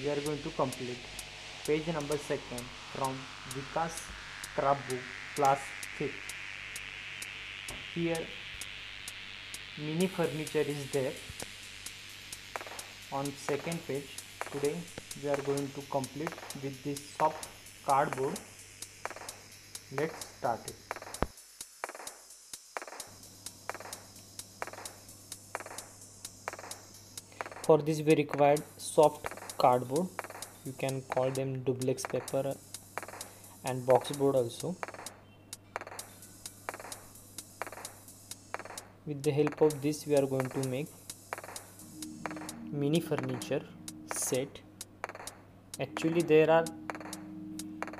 we are going to complete page number 2nd from Vikas craft book class 5th. Here mini furniture is there on second page. Today we are going to complete with this soft cardboard. Let's start it. For this we required soft cardboard, you can call them duplex paper and box board also. With the help of this we are going to make mini furniture set. Actually there are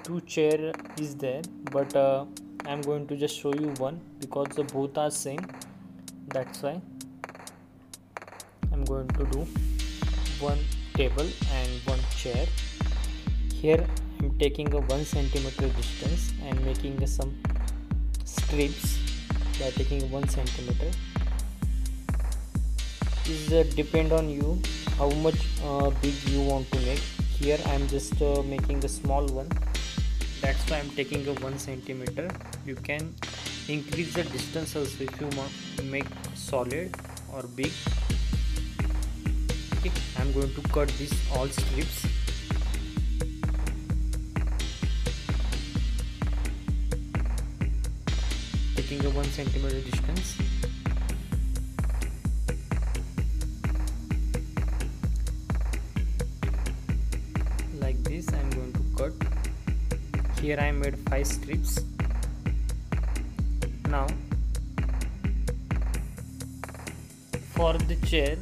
two chair is there, but I am going to just show you one because the both are same. That's why I'm going to do one table and one chair. Here I'm taking a 1 centimeter distance and making some strips by taking 1 centimeter. Is depend on you how much big you want to make. Here I'm just making a small one. That's why I'm taking a 1 centimeter. You can increase the distance also if you want to make solid or big. Okay, I'm going to cut these all strips. Taking a 1 centimeter distance. Like this I'm going to cut. Here I made 5 strips. Now for the chair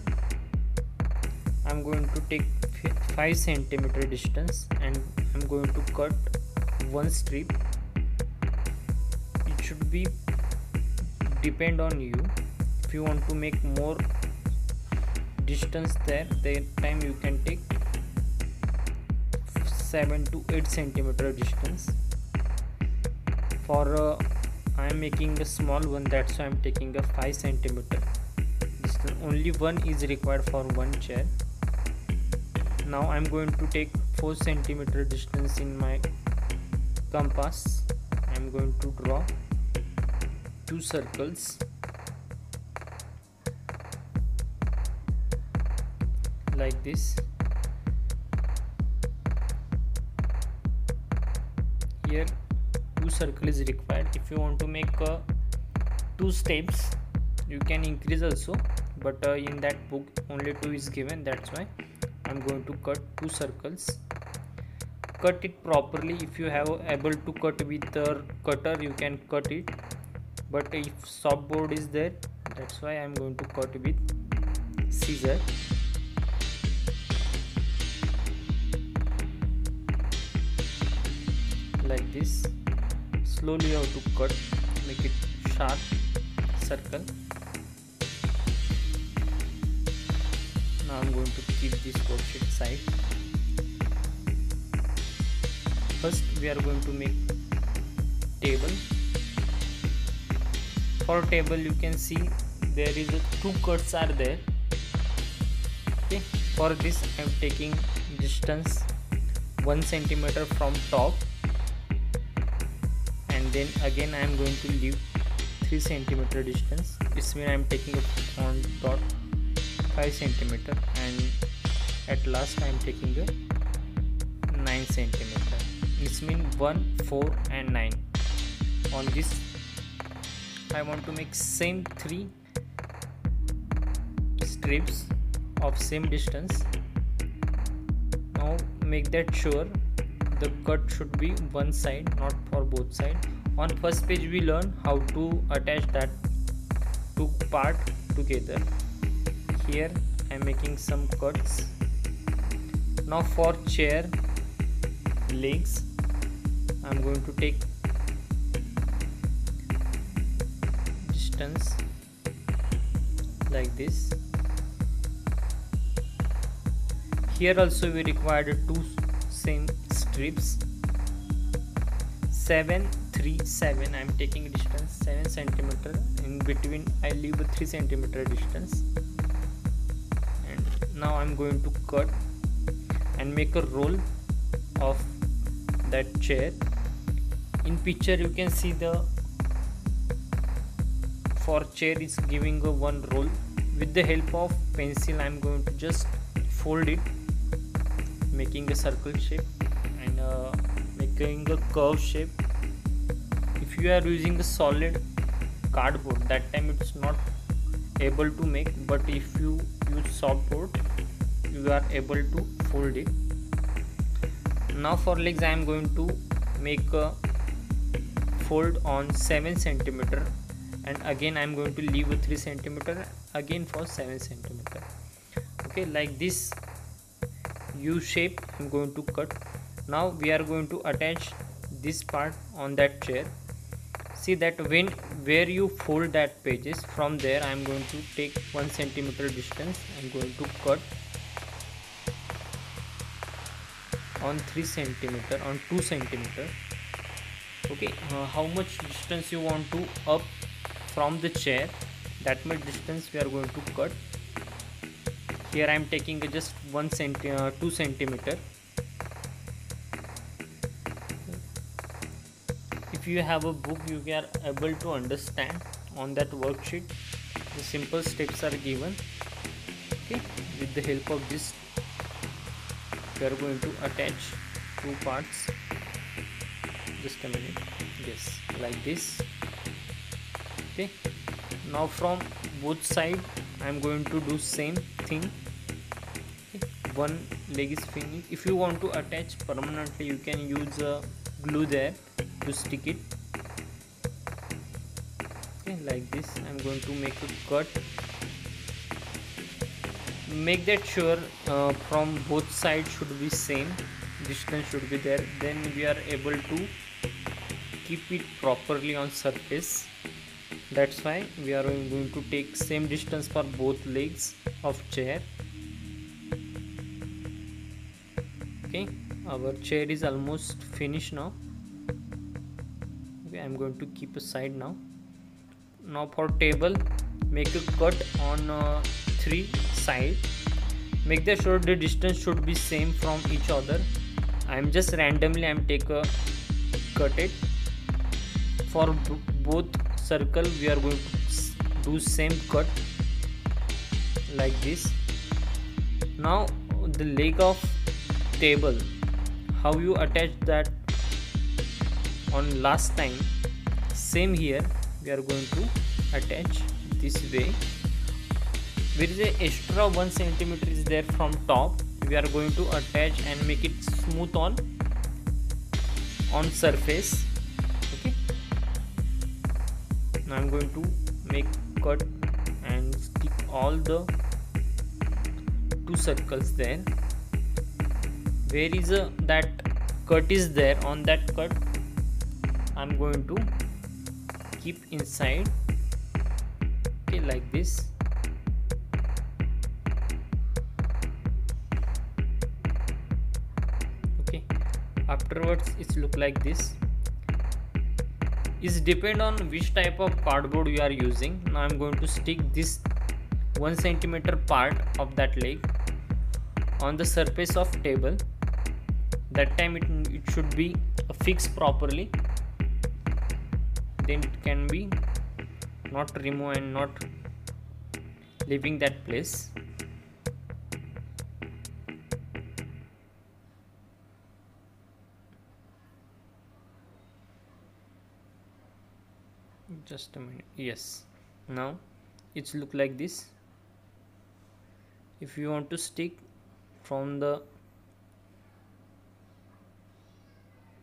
I'm going to take 5 centimeter distance and I'm going to cut one strip. It should be depend on you. If you want to make more distance there, that time you can take 7 to 8 centimeter distance. For I am making a small one, that's why I am taking a 5 centimeter distance. Only one is required for one chair. Now I am going to take 4 centimeter distance in my compass. I am going to draw 2 circles like this. Here 2 circles is required. If you want to make 2 steps, you can increase also, but in that book only 2 is given. That's why I'm going to cut 2 circles. Cut it properly. If you have able to cut with a cutter, you can cut it, but if soft board is there, that's why I'm going to cut with scissor. Like this. Slowly you have to cut, make it sharp circle. Now I'm going to keep this worksheet side. First we are going to make table. For table you can see there is 2 cuts are there. Okay, for this I am taking distance 1 centimeter from top, and then again I am going to leave 3 centimeter distance. This means I am taking a on dot 5 centimeter, and at last I am taking a 9 centimeter. This means 1, 4 and 9. On this I want to make same 3 strips of same distance. Now make that sure the cut should be one side, not for both sides. On first page we learn how to attach that 2 part together. Here I am making some cuts. Now for chair legs I am going to take distance like this. Here also we required 2 same strips. 7, 3, 7. I am taking distance 7 centimeter. In between I leave a 3 centimeter distance. And now I am going to cut and make a roll of that chair. In picture you can see the for chair is giving a one roll. With the help of pencil I am going to just fold it, making a circle shape and making a curve shape. If you are using a solid cardboard, that time it's not able to make, but if you use softboard you are able to fold it. Now for legs I am going to make a fold on 7 centimeter, and again I am going to leave a 3 centimeter again for 7 centimeter. Okay, like this U shape I am going to cut. Now we are going to attach this part on that chair. See that where you fold that pages, from there I am going to take 1 centimeter distance. I am going to cut on 3 centimeter, on 2 centimeter. Okay, how much distance you want to up from the chair, that much distance we are going to cut. Here I am taking just 2 centimeter. If you have a book, you are able to understand on that worksheet the simple steps are given. Okay, with the help of this we are going to attach two parts. Just a minute. Yes, like this. Okay, now from both side I am going to do same thing. Okay, one leg is finished. If you want to attach permanently, you can use glue there to stick it. Okay, like this I am going to make a cut. Make that sure from both sides should be same distance should be there, then we are able to keep it properly on surface. That's why we are going to take same distance for both legs of chair. Okay, our chair is almost finished now. Okay, I am going to keep aside now. Now for table, make a cut on 3 sides. Make the sure the distance should be same from each other. I am just randomly take a cut it. For both circle we are going to do same cut like this. Now the leg of table, how you attach that on last time, same here we are going to attach this way. There is a extra 1 centimeter is there from top, we are going to attach and make it smooth on surface. Okay, now I am going to make cut and stick all the 2 circles there. Where is that cut is there, on that cut I am going to keep inside. Okay, like this. Okay, afterwards it look like this. It depend on which type of cardboard you are using. Now I am going to stick this 1 centimeter part of that leg on the surface of table. That time it should be fixed properly, then it can be not remove and not leaving that place. Just a minute. Yes, now it's look like this. If you want to stick from the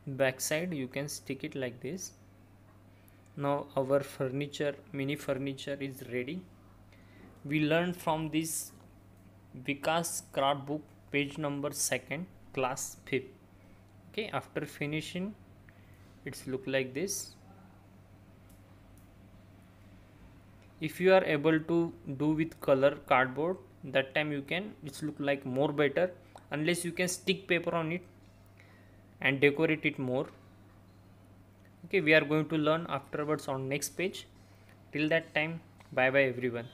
back side, you can stick it like this. Now our furniture, mini furniture is ready. We learned from this Vikas craft book, page number 2nd, class 5th. Okay, after finishing it's look like this. If you are able to do with color cardboard, that time you can, it's look like more better, unless you can stick paper on it and decorate it more. Okay, we are going to learn afterwards on next page. Till that time, bye bye everyone.